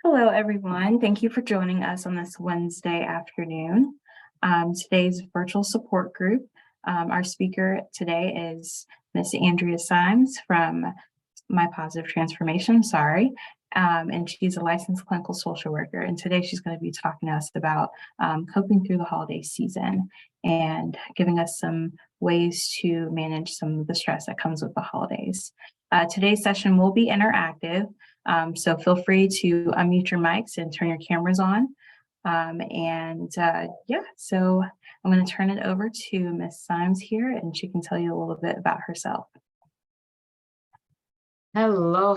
Hello, everyone. Thank you for joining us on this Wednesday afternoon. Today's virtual support group. Our speaker today is Miss Andrea Symes from My Positive Transformation, and she's a licensed clinical social worker. And today she's going to be talking to us about coping through the holiday season and giving us some ways to manage some of the stress that comes with the holidays. Today's session will be interactive. So feel free to unmute your mics and turn your cameras on. So I'm going to turn it over to Miss Symes here, and she can tell you a little bit about herself. Hello,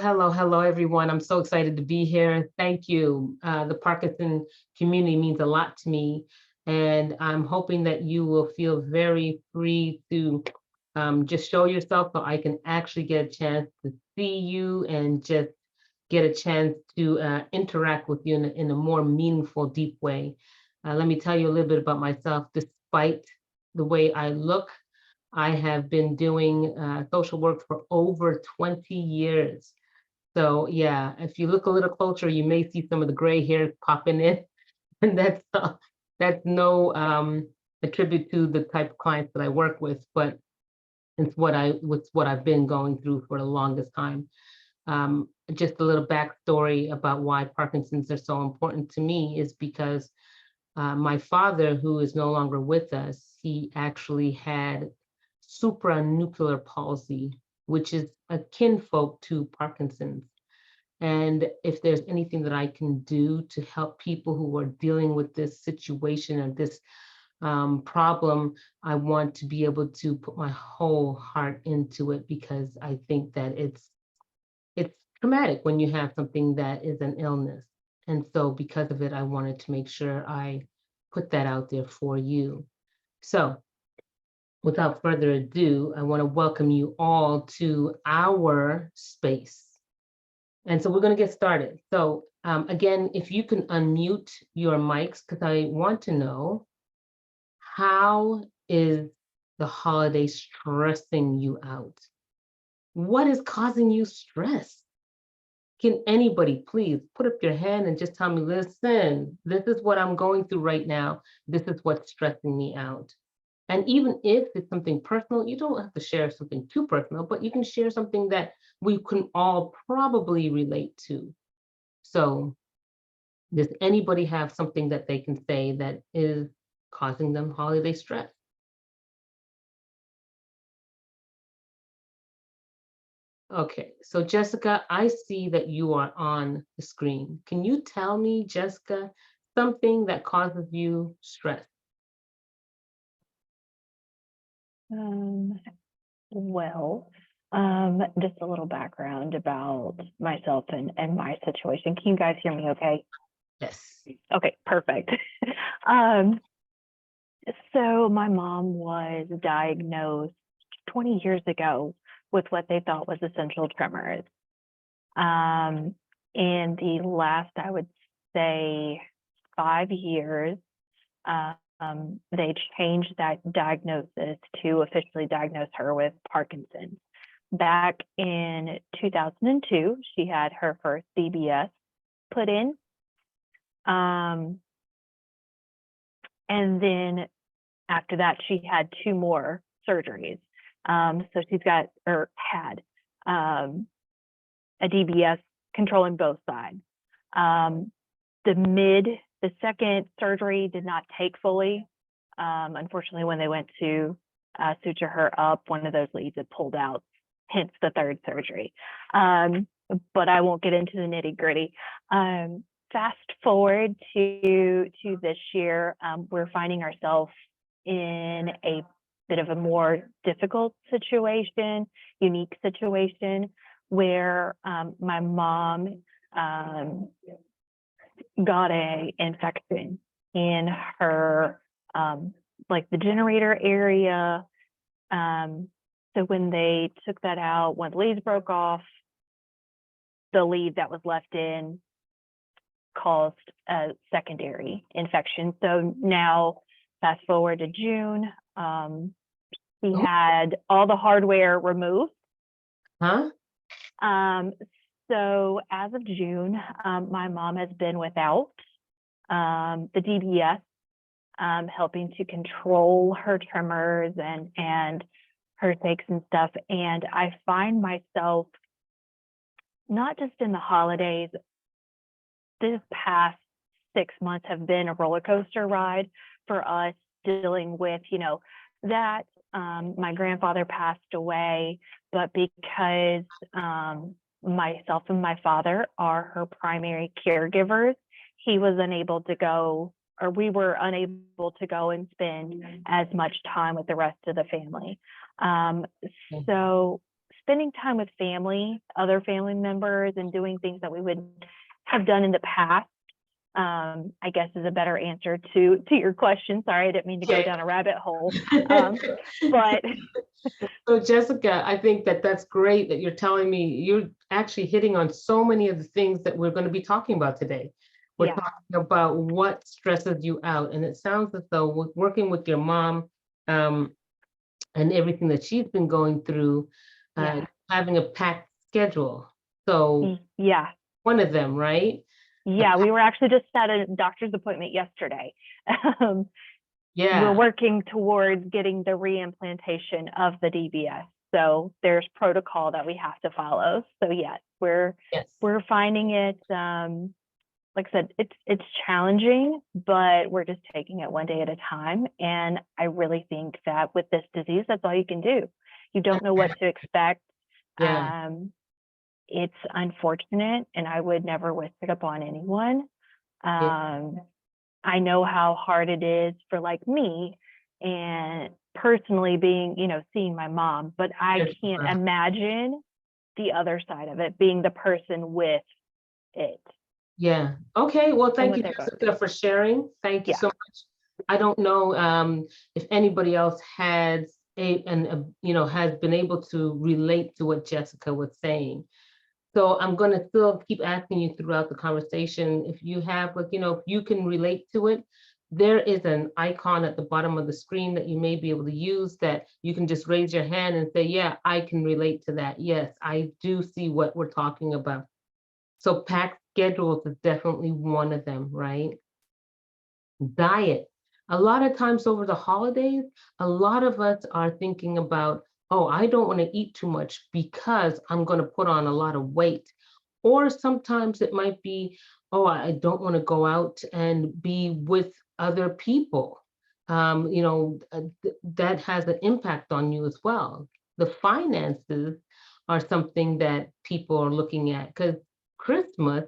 everyone. I'm so excited to be here. Thank you. The Parkinson community means a lot to me, and I'm hoping that you will feel very free to just show yourself so I can actually get a chance to see you and just get a chance to interact with you in a more meaningful, deep way. Let me tell you a little bit about myself. Despite the way I look, I have been doing social work for over 20 years. So yeah, if you look a little closer, you may see some of the gray hairs popping in, and that's no attribute to the type of clients that I work with, but it's what I've been going through for the longest time. Just a little backstory about why Parkinson's are so important to me is because my father, who is no longer with us, he actually had supranuclear palsy, which is a kinfolk to Parkinson's. And if there's anything that I can do to help people who are dealing with this situation or this problem, I want to be able to put my whole heart into it, because I think that it's traumatic when you have something that is an illness. And so because of it, I wanted to make sure I put that out there for you. So without further ado, I want to welcome you all to our space. And so we're going to get started. So again, if you can unmute your mics, because I want to know, how is the holiday stressing you out? What is causing you stress? Can anybody please put up your hand and just tell me, listen, this is what I'm going through right now. This is what's stressing me out. And even if it's something personal, you don't have to share something too personal, but you can share something that we can all probably relate to. So does anybody have something that they can say that is causing them holiday stress? Okay, so Jessica, I see that you are on the screen. Can you tell me, Jessica, something that causes you stress? Just a little background about myself and my situation. Can you guys hear me okay? Yes. Okay, perfect. So my mom was diagnosed 20 years ago with what they thought was essential tremors. In the last, I would say, 5 years, they changed that diagnosis to officially diagnose her with Parkinson's. Back in 2002, she had her first DBS put in. And then after that, she had 2 more surgeries. So she's got, or had, a DBS controlling both sides. The second surgery did not take fully. Unfortunately, when they went to suture her up, one of those leads had pulled out, hence the third surgery. But I won't get into the nitty gritty. Fast forward to this year, we're finding ourselves in a bit of a more difficult situation, unique situation, where my mom got a infection in her like the generator area. So when they took that out, one of the leads broke off. The lead that was left in caused a secondary infection. So now, fast forward to June, he had all the hardware removed. Huh? So as of June, my mom has been without the DBS, helping to control her tremors and her shakes and stuff. And I find myself, not just in the holidays, this past 6 months have been a roller coaster ride for us, dealing with, that my grandfather passed away, but because myself and my father are her primary caregivers, he was unable to go, or we were unable to go and spend as much time with the rest of the family. So spending time with family, other family members, and doing things that we would have done in the past, I guess is a better answer to your question. Sorry, I didn't mean to go down a rabbit hole. But So Jessica, I think that that's great that you're telling me you're actually hitting on so many of the things that we're going to be talking about today. We're yeah, talking about what stresses you out. And it sounds as though working with your mom and everything that she's been going through, yeah, having a packed schedule. So yeah. one of them, right? Yeah, we were actually just at a doctor's appointment yesterday. We're Yeah. working towards getting the reimplantation of the DBS. So there's protocol that we have to follow. So yes, we're finding it, like I said, it's challenging, but we're just taking it one day at a time. And I really think that with this disease, that's all you can do. You don't know what to expect. Yeah. It's unfortunate, and I would never wish it upon anyone. I know how hard it is for like me, and personally being, seeing my mom, but I can't imagine the other side of it, being the person with it. Yeah. Okay. Well, thank you, what they're going Jessica, for sharing. Thank you Yeah. so much. I don't know if anybody else has has been able to relate to what Jessica was saying. So I'm going to still keep asking you throughout the conversation if you have, like, if you can relate to it. There is an icon at the bottom of the screen that you may be able to use that you can just raise your hand and say, yeah, I can relate to that. Yes, I do see what we're talking about. So packed schedules is definitely one of them, right? Diet. A lot of times over the holidays, a lot of us are thinking about, oh, I don't want to eat too much because I'm going to put on a lot of weight. Or sometimes it might be, oh, I don't want to go out and be with other people. That has an impact on you as well. The finances are something that people are looking at because Christmas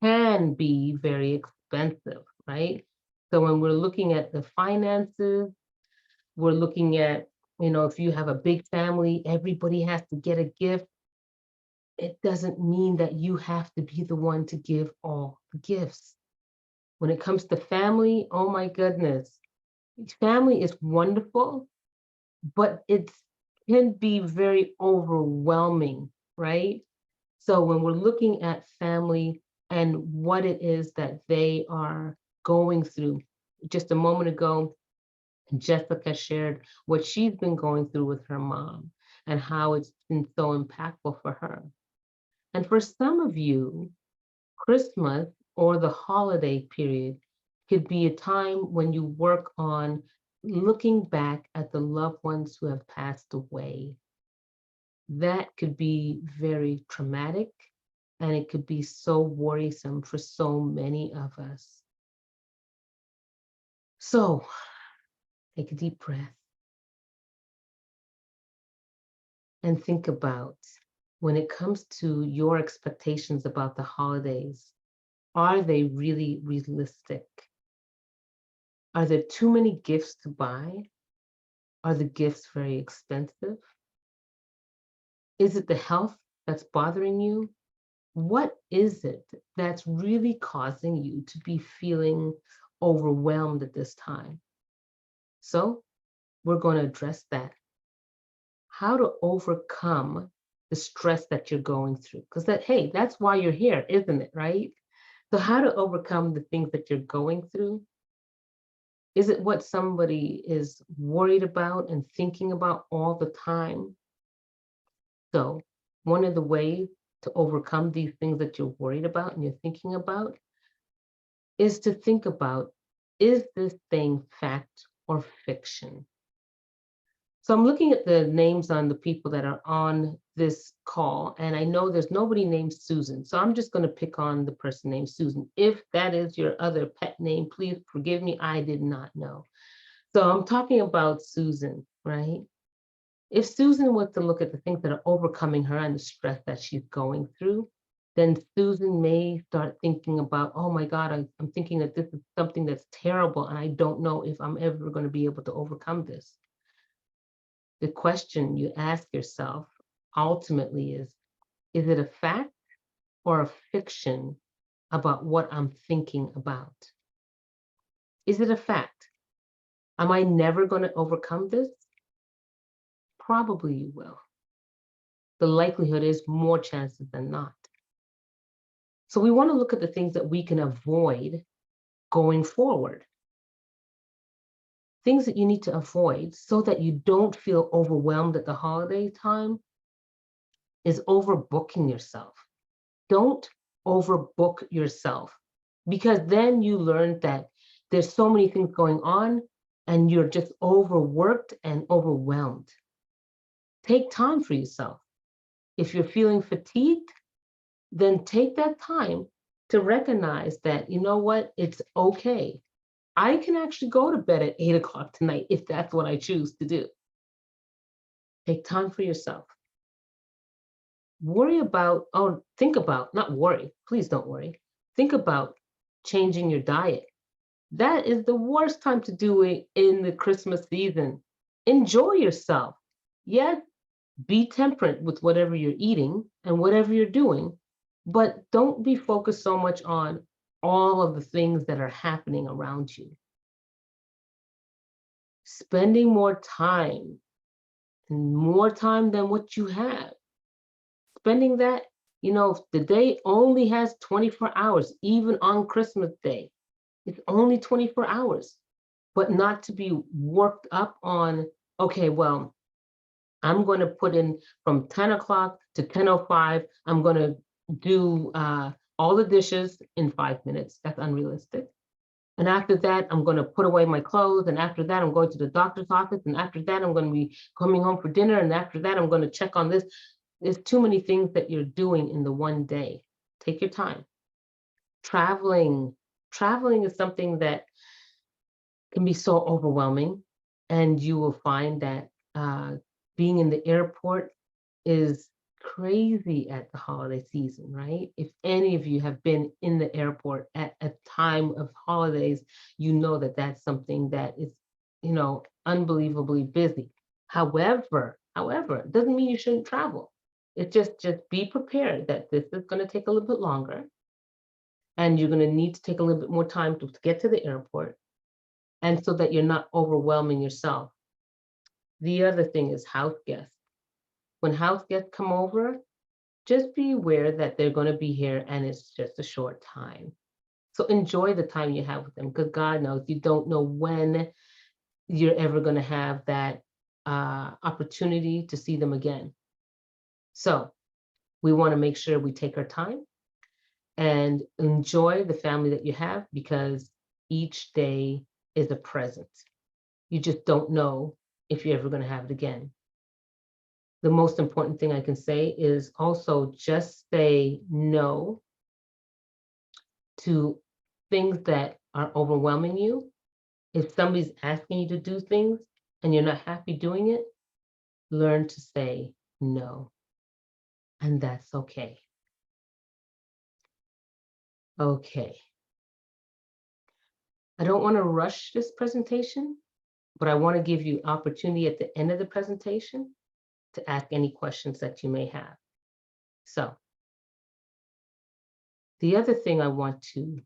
can be very expensive, right? So when we're looking at the finances, we're looking at, if you have a big family, everybody has to get a gift. It doesn't mean that you have to be the one to give all the gifts. When it comes to family, oh my goodness, family is wonderful, but it can be very overwhelming, right? So when we're looking at family and what it is that they are going through, just a moment ago, Jessica shared what she's been going through with her mom and how it's been so impactful for her. And for some of you, Christmas or the holiday period could be a time when you work on looking back at the loved ones who have passed away. That could be very traumatic, and it could be so worrisome for so many of us. So take a deep breath and think about, when it comes to your expectations about the holidays, are they really realistic? Are there too many gifts to buy? Are the gifts very expensive? Is it the health that's bothering you? What is it that's really causing you to be feeling overwhelmed at this time? So we're going to address that. How to overcome the stress that you're going through. Because that's why you're here, isn't it, right? So how to overcome the things that you're going through. Is it what somebody is worried about and thinking about all the time? So one of the ways to overcome these things that you're worried about and you're thinking about is to think about, is this thing fact or fiction? So I'm looking at the names on the people that are on this call, and I know there's nobody named Susan. So I'm just going to pick on the person named Susan. If that is your other pet name, please forgive me. I did not know. So I'm talking about Susan, right? If Susan was to look at the things that are overcoming her and the stress that she's going through, then Susan may start thinking about, oh my God, I'm thinking that this is something that's terrible and I don't know if I'm ever going to be able to overcome this. The question you ask yourself ultimately is it a fact or a fiction about what I'm thinking about? Is it a fact? Am I never going to overcome this? Probably you will. The likelihood is more chances than not. So we want to look at the things that we can avoid going forward. Things that you need to avoid so that you don't feel overwhelmed at the holiday time is overbooking yourself. Don't overbook yourself, because then you learn that there's so many things going on and you're just overworked and overwhelmed. Take time for yourself. If you're feeling fatigued, then take that time to recognize that, you know what, it's okay. I can actually go to bed at 8 o'clock tonight if that's what I choose to do. Take time for yourself. Worry about, oh, think about, not worry, please don't worry. Think about changing your diet. That is the worst time to do it in the Christmas season. Enjoy yourself. Yes, be temperate with whatever you're eating and whatever you're doing, but don't be focused so much on all of the things that are happening around you. Spending more time than what you have. Spending that, you know, the day only has 24 hours, even on Christmas Day. It's only 24 hours, but not to be worked up on, okay, well, I'm going to put in from 10 o'clock to 10:05, I'm going to do all the dishes in 5 minutes. That's unrealistic. And after that, I'm going to put away my clothes. And after that, I'm going to the doctor's office. And after that, I'm going to be coming home for dinner. And after that, I'm going to check on this. There's too many things that you're doing in the one day. Take your time. Traveling is something that can be so overwhelming. And you will find that being in the airport is crazy at the holiday season, right? If any of you have been in the airport at a time of holidays, you know that that's something that is, you know, unbelievably busy. However, it doesn't mean you shouldn't travel. It's just be prepared that this is going to take a little bit longer, and you're going to need to take a little bit more time to get to the airport, and so that you're not overwhelming yourself. The other thing is house guests. When house guests come over, just be aware that they're going to be here and it's just a short time. So enjoy the time you have with them, because God knows you don't know when you're ever going to have that opportunity to see them again. So we want to make sure we take our time and enjoy the family that you have, because each day is a present. You just don't know if you're ever going to have it again. The most important thing I can say is also just say no to things that are overwhelming you. If somebody's asking you to do things and you're not happy doing it, learn to say no. And that's okay. Okay. I don't want to rush this presentation, but I want to give you opportunity at the end of the presentation to ask any questions that you may have. So the other thing I want to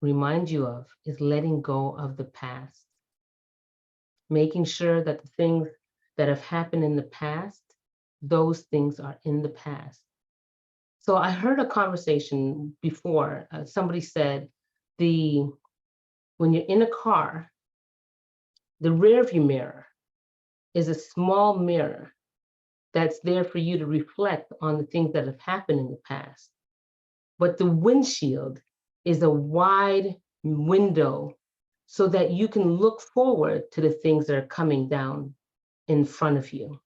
remind you of is letting go of the past. Making sure that the things that have happened in the past, those things are in the past. So I heard a conversation before, somebody said, when you're in a car, the rear view mirror is a small mirror that's there for you to reflect on the things that have happened in the past. But the windshield is a wide window so that you can look forward to the things that are coming down in front of you.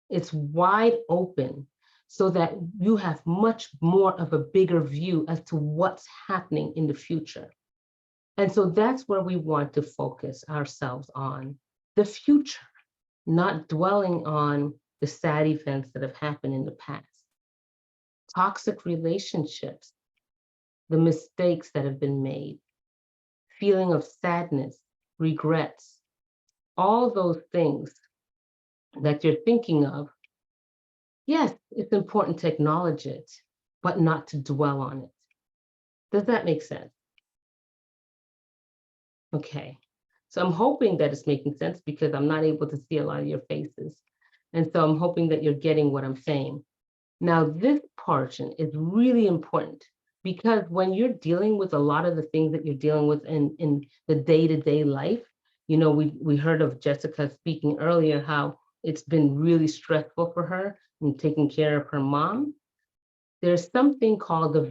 It's wide open so that you have much more of a bigger view as to what's happening in the future. And so that's where we want to focus ourselves on, the future, not dwelling on the sad events that have happened in the past. Toxic relationships, the mistakes that have been made, feeling of sadness, regrets, all those things that you're thinking of. Yes, it's important to acknowledge it, but not to dwell on it. Does that make sense? Okay, so I'm hoping that it's making sense because I'm not able to see a lot of your faces. And so I'm hoping that you're getting what I'm saying. Now, this portion is really important because when you're dealing with a lot of the things that you're dealing with in the day-to-day life, you know, we heard of Jessica speaking earlier, how it's been really stressful for her in taking care of her mom. There's something called the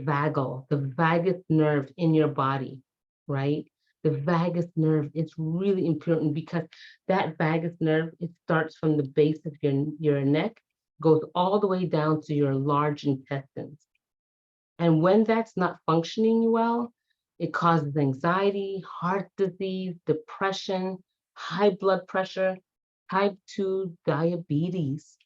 vagus nerve in your body, right? The vagus nerve is really important because that vagus nerve, it starts from the base of your neck, goes all the way down to your large intestines. And when that's not functioning well, it causes anxiety, heart disease, depression, high blood pressure, type 2 diabetes.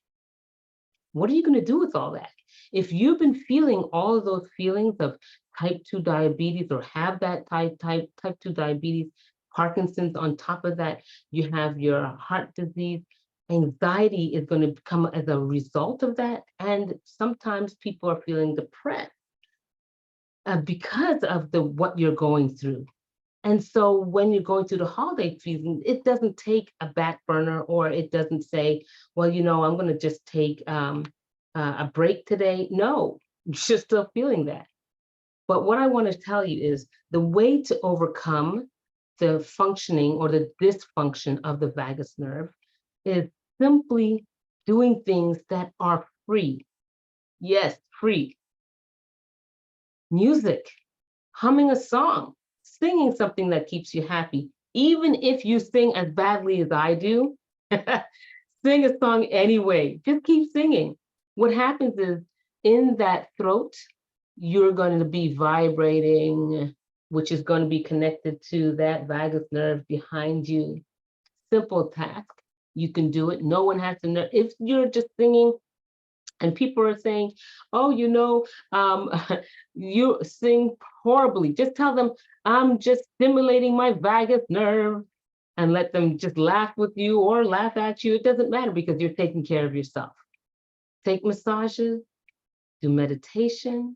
What are you going to do with all that? If you've been feeling all of those feelings of type 2 diabetes or have that type 2 diabetes, Parkinson's, on top of that, you have your heart disease, anxiety is going to come as a result of that. And sometimes people are feeling depressed because of what you're going through. And so when you're going through the holiday season, it doesn't take a back burner, or it doesn't say, well, you know, I'm going to just take a break today. No, you're still feeling that. But what I want to tell you is the way to overcome the functioning or the dysfunction of the vagus nerve is simply doing things that are free. Yes, free. Music, humming a song, singing something that keeps you happy. Even if you sing as badly as I do, sing a song anyway. Just keep singing. What happens is in that throat, you're going to be vibrating, which is going to be connected to that vagus nerve behind you. Simple task. You can do it. No one has to know. If you're just singing and people are saying, oh, you know, you sing horribly, just tell them, I'm just stimulating my vagus nerve, and let them just laugh with you or laugh at you. It doesn't matter because you're taking care of yourself. Take massages, do meditation,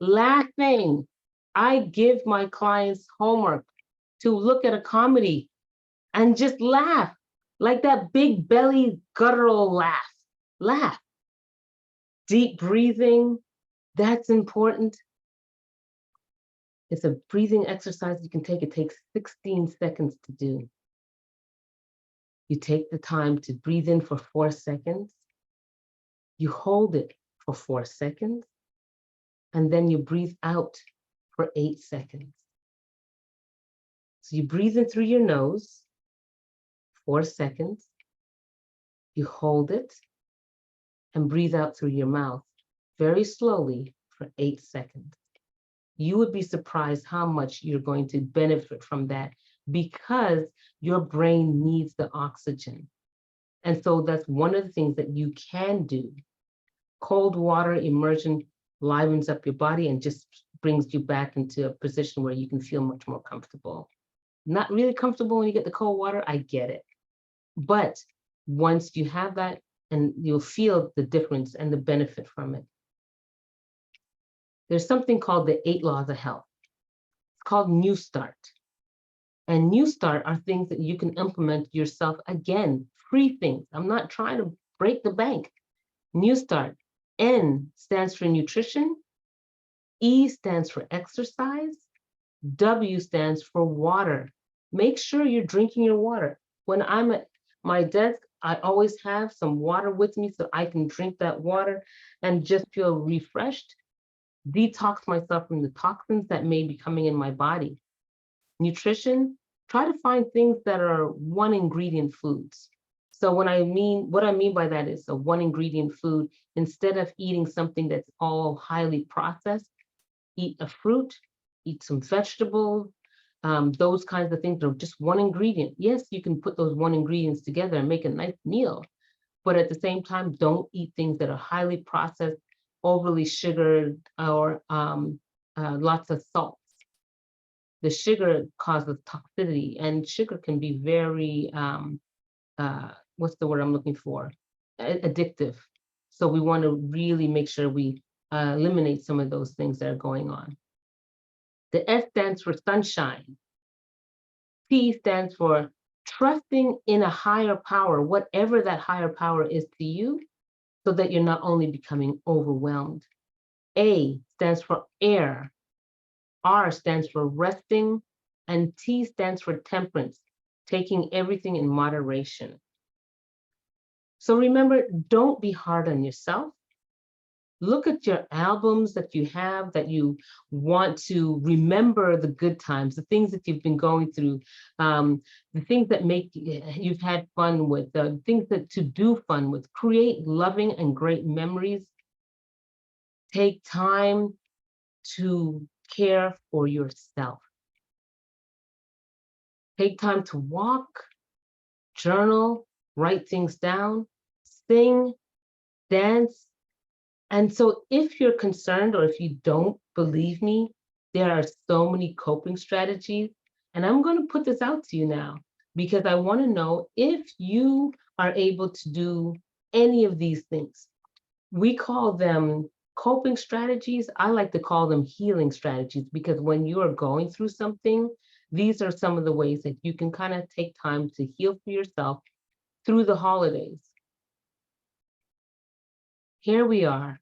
laughing. I give my clients homework to look at a comedy and just laugh, like that big belly guttural laugh. Laugh. Deep breathing, that's important. It's a breathing exercise you can take. It takes 16 seconds to do. You take the time to breathe in for 4 seconds. You hold it for 4 seconds. And then you breathe out for 8 seconds. So you breathe in through your nose, 4 seconds. You hold it and breathe out through your mouth very slowly for 8 seconds. You would be surprised how much you're going to benefit from that because your brain needs the oxygen. And so that's one of the things that you can do. Cold water immersion livens up your body and just brings you back into a position where you can feel much more comfortable. Not really comfortable when you get the cold water, I get it. But once you have that, and you'll feel the difference and the benefit from it. There's something called the 8 laws of health. It's called New Start. And New Start are things that you can implement yourself. Again, free things. I'm not trying to break the bank. New Start. N stands for nutrition. E stands for exercise. W stands for water. Make sure you're drinking your water. When I'm at my desk, I always have some water with me so I can drink that water and just feel refreshed, detox myself from the toxins that may be coming in my body. Nutrition, try to find things that are one ingredient foods. So what I mean by that is a one ingredient food. Instead of eating something that's all highly processed, eat a fruit, eat some vegetables, those kinds of things are just one ingredient. Yes, you can put those one ingredients together and make a nice meal, but at the same time, don't eat things that are highly processed, overly sugared, or lots of salt. The sugar causes toxicity, and sugar can be very, what's the word I'm looking for? Addictive. So we want to really make sure we eliminate some of those things that are going on. The S stands for sunshine. T stands for trusting in a higher power, whatever that higher power is to you, so that you're not only becoming overwhelmed. A stands for air. R stands for resting, and T stands for temperance, taking everything in moderation. So remember, don't be hard on yourself. Look at your albums that you have that you want to remember the good times, the things that you've been going through, the things that make you've had fun with, the things that to do fun with. Create loving and great memories. Take time to care for yourself. Take time to walk, journal, write things down, sing, dance. And so if you're concerned or if you don't believe me, there are so many coping strategies. And I'm going to put this out to you now because I want to know if you are able to do any of these things. We call them coping strategies. I like to call them healing strategies because when you are going through something, these are some of the ways that you can kind of take time to heal for yourself through the holidays. Here we are,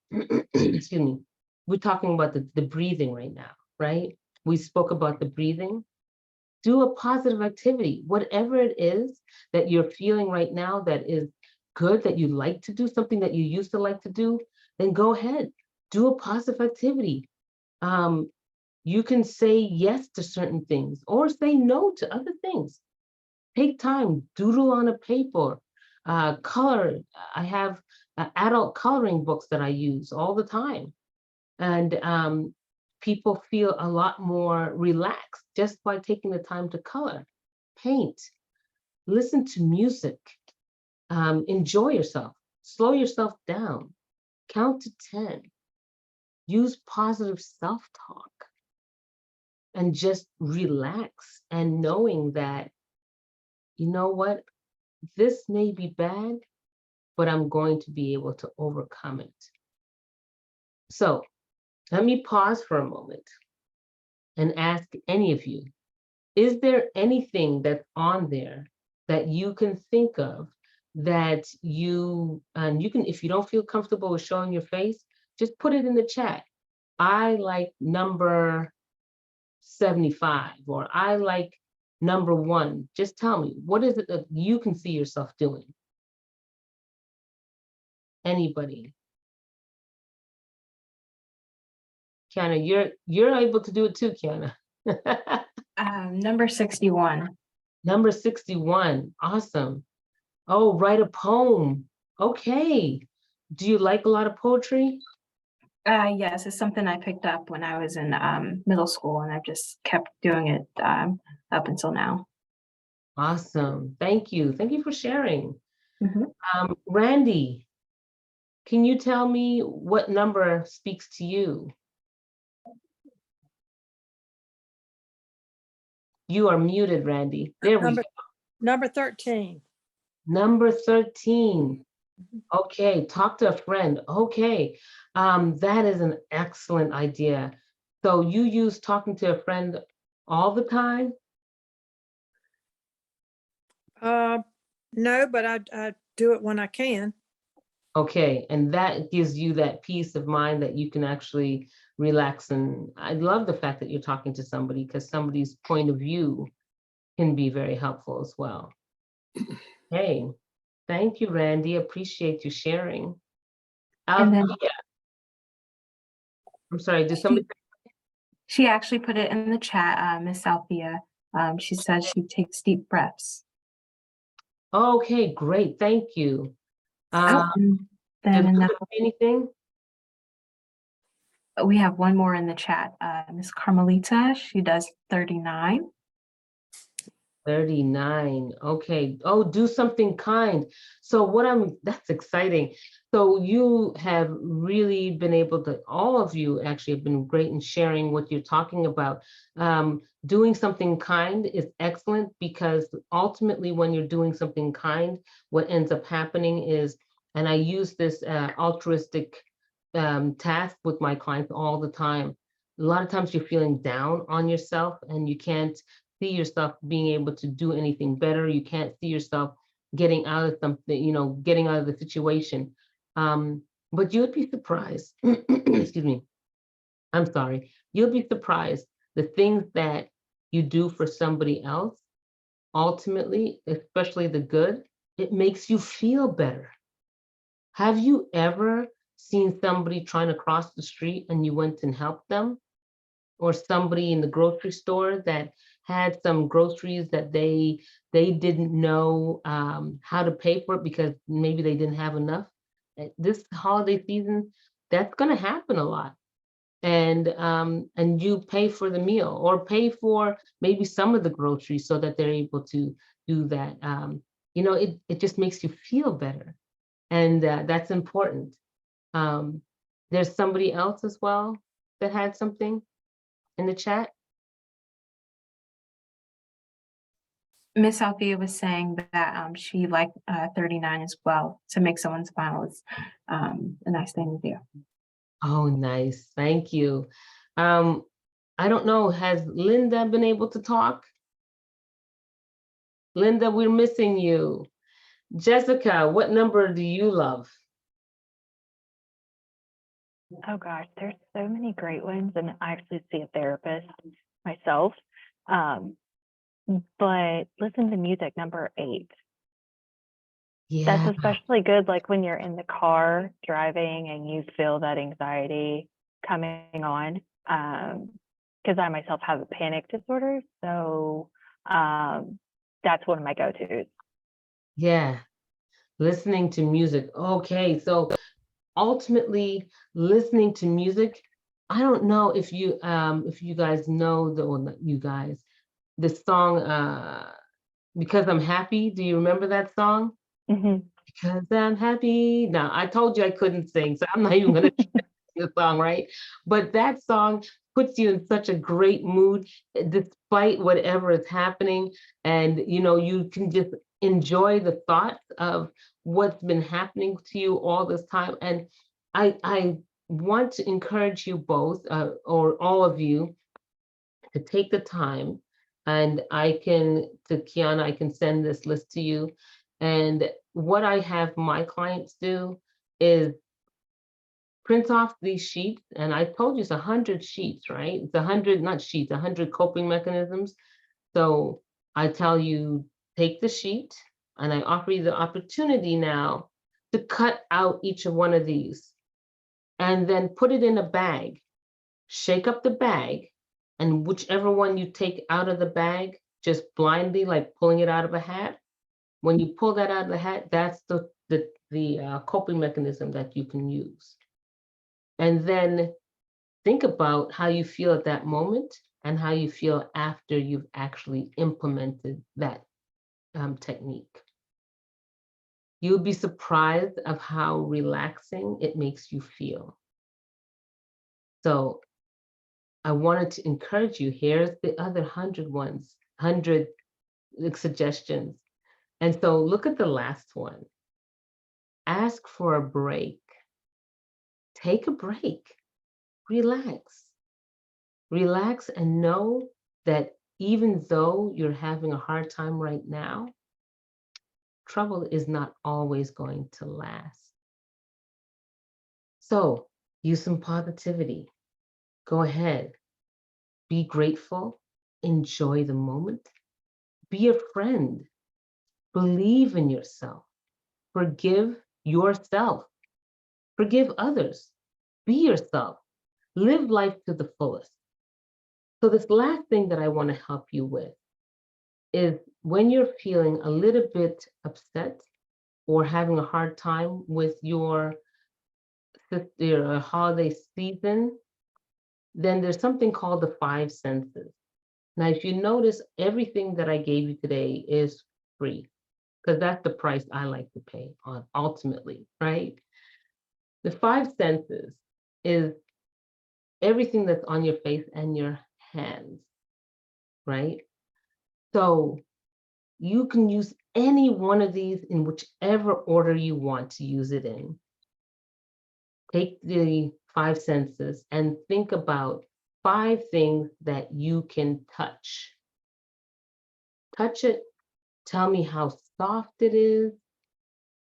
excuse me, we're talking about the breathing right now, right? We spoke about the breathing. Do a positive activity, whatever it is that you're feeling right now that is good, that you like to do, something that you used to like to do, then go ahead, do a positive activity. You can say yes to certain things or say no to other things. Take time, doodle on a paper, color. I have adult coloring books that I use all the time. And people feel a lot more relaxed just by taking the time to color, paint, listen to music, enjoy yourself, slow yourself down, count to 10, use positive self-talk, and just relax and knowing that, you know what, this may be bad, but I'm going to be able to overcome it. So let me pause for a moment and ask any of you, is there anything that's on there that you can think of that and you can, if you don't feel comfortable with showing your face, just put it in the chat. I like number 75, or I like number 1. Just tell me, what is it that you can see yourself doing? Anybody? Kiana, you're able to do it too, Kiana. Number 61. Number 61, awesome. Oh, write a poem. Okay. Do you like a lot of poetry? Yes, it's something I picked up when I was in middle school, and I've just kept doing it up until now. Awesome. Thank you. Thank you for sharing. Mhm. Randy, can you tell me what number speaks to you? You are muted, Randy. There we go. Number 13. Number 13. Okay, talk to a friend. Okay, that is an excellent idea. So you use talking to a friend all the time? No, but I do it when I can. Okay, and that gives you that peace of mind that you can actually relax. And I love the fact that you're talking to somebody because somebody's point of view can be very helpful as well. Hey, Thank you, Randy. Appreciate you sharing. And then Althea, I'm sorry, did somebody? she actually put it in the chat, Miss Althea. She says she takes deep breaths. Okay, great. Thank you. Oh, and then Did another, Linda say anything? we have one more in the chat. Miss Carmelita, she does 39. 39. Okay. Oh, do something kind. So that's exciting. So you have really been able to, all of you actually have been great in sharing what you're talking about. Doing something kind is excellent because ultimately when you're doing something kind, what ends up happening is, and I use this altruistic task with my clients all the time. A lot of times you're feeling down on yourself and you can't see yourself being able to do anything better. You can't see yourself getting out of something, getting out of the situation. But you'd be surprised, excuse me, I'm sorry. You'll be surprised the things that you do for somebody else, ultimately, especially the good, it makes you feel better. Have you ever seen somebody trying to cross the street and you went and helped them? Or somebody in the grocery store that had some groceries that they didn't know how to pay for it because maybe they didn't have enough. This holiday season, that's going to happen a lot. And you pay for the meal or pay for maybe some of the groceries so that they're able to do that. It just makes you feel better. And that's important. There's somebody else as well that had something in the chat. Miss Althea was saying that she liked 39 as well. To make someone smile is a nice thing to do. Oh, nice. Thank you. I don't know, has Linda been able to talk? Linda, we're missing you. Jessica, what number do you love? Oh gosh, there's so many great ones, and I actually see a therapist myself. But listen to music, number 8. Yeah, That's especially good, like when you're in the car driving and you feel that anxiety coming on. Because I myself have a panic disorder, so that's one of my go-tos. yeah. Listening to music. Okay, so ultimately listening to music. I don't know if you guys know the song Because I'm Happy. Do you remember that song? Mhm. Because I'm happy. Now, I told you I couldn't sing, so I'm not even going to sing the song, right? But that song puts you in such a great mood, despite whatever is happening. And, you can just enjoy the thoughts of what's been happening to you all this time. And I want to encourage you both, or all of you, to take the time, and to Kiana, I can send this list to you. And what I have my clients do is print off these sheets, and I told you it's 100 sheets, right? It's 100, not sheets, 100 coping mechanisms. So I tell you, take the sheet, and I offer you the opportunity now to cut out each of one of these, and then put it in a bag. Shake up the bag, and whichever one you take out of the bag, just blindly, like pulling it out of a hat. When you pull that out of the hat, that's the coping mechanism that you can use. And then think about how you feel at that moment and how you feel after you've actually implemented that technique. You'll be surprised of how relaxing it makes you feel. So I wanted to encourage you. Here's the other 100 suggestions. And so look at the last one. Ask for a break. Take a break. Relax. Relax and know that even though you're having a hard time right now, trouble is not always going to last. So use some positivity. Go ahead. Be grateful. Enjoy the moment. Be a friend. Believe in yourself. Forgive yourself. Forgive others. Be yourself. Live life to the fullest. So this last thing that I want to help you with is when you're feeling a little bit upset or having a hard time with your holiday season, then there's something called the five senses. Now, if you notice, everything that I gave you today is free, because that's the price I like to pay on ultimately, right? The five senses is everything that's on your face and your hands, right? So you can use any one of these in whichever order you want to use it in. Take the five senses and think about five things that you can touch. Touch it. Tell me how soft it is,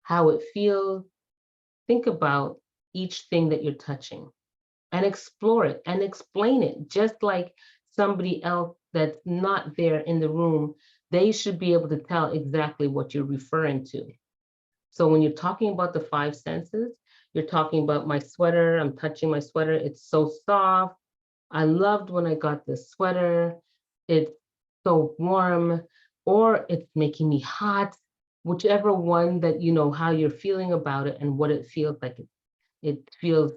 how it feels. Think about each thing that you're touching and explore it and explain it, just like somebody else that's not there in the room. They should be able to tell exactly what you're referring to. So when you're talking about the five senses, you're talking about my sweater. I'm touching my sweater. It's so soft. I loved when I got this sweater. It's so warm, or it's making me hot. Whichever one that you know how you're feeling about it and what it feels like. It feels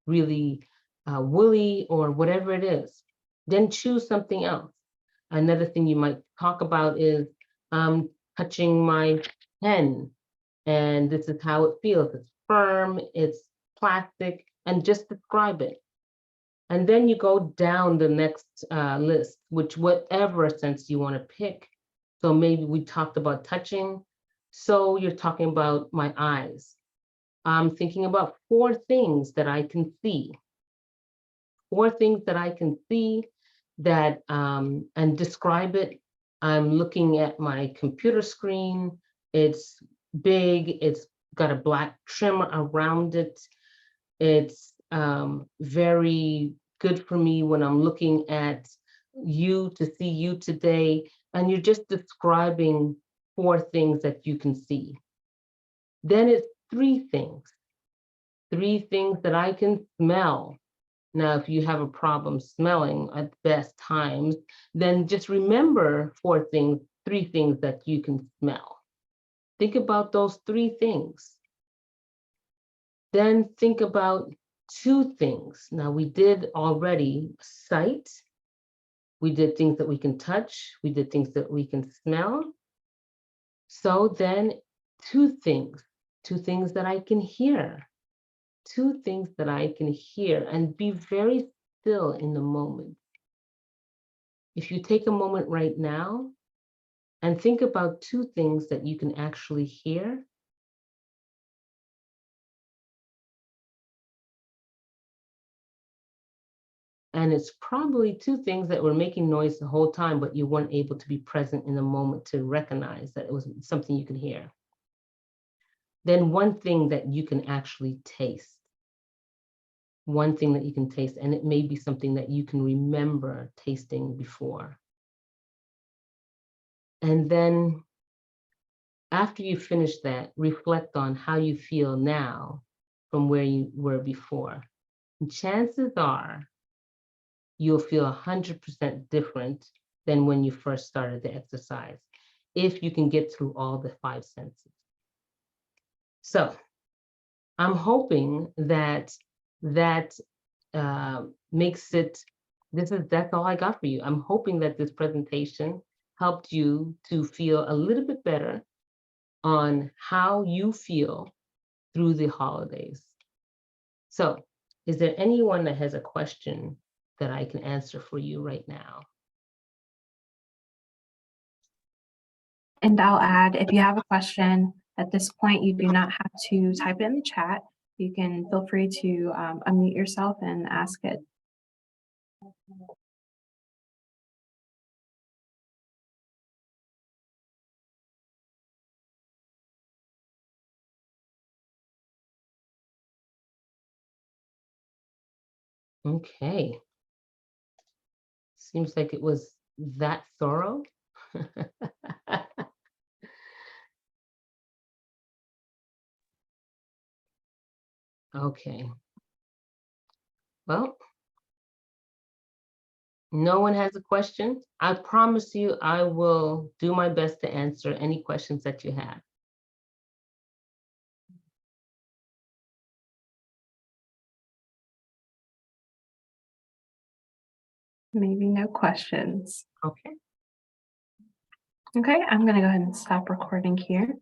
really woolly or whatever it is. Then choose something else. Another thing you might talk about is touching my pen, and this is how it feels. It's firm, it's plastic, and just describe it. And then you go down the next list, which whatever sense you want to pick. So maybe we talked about touching. So you're talking about my eyes. I'm thinking about four things that I can see. Four things that I can see that, and describe it. I'm looking at my computer screen. It's big, it's got a black trim around it. It's very good for me when I'm looking at you to see you today. And you're just describing four things that you can see. Then it's three things that I can smell. Now, if you have a problem smelling at best times, then just remember three things that you can smell. Think about those three things. Then think about two things. Now, we did already sight. We did things that we can touch. We did things that we can smell. So then two things that I can hear. Two things that I can hear, and be very still in the moment. If you take a moment right now and think about two things that you can actually hear. And it's probably two things that were making noise the whole time, but you weren't able to be present in the moment to recognize that it was something you can hear. Then one thing that you can actually taste. One thing that you can taste, and it may be something that you can remember tasting before. And then after you finish that, reflect on how you feel now from where you were before. And chances are you'll feel 100% different than when you first started the exercise, if you can get through all the five senses. So I'm hoping that makes it, that's all I got for you. I'm hoping that this presentation helped you to feel a little bit better on how you feel through the holidays. So, is there anyone that has a question that I can answer for you right now? And I'll add, if you have a question at this point, you do not have to type it in the chat. You can feel free to unmute yourself and ask it. Okay. Seems like it was that thorough. Okay. Well, no one has a question. I promise you I will do my best to answer any questions that you have. Maybe no questions. Okay. Okay, I'm gonna go ahead and stop recording here.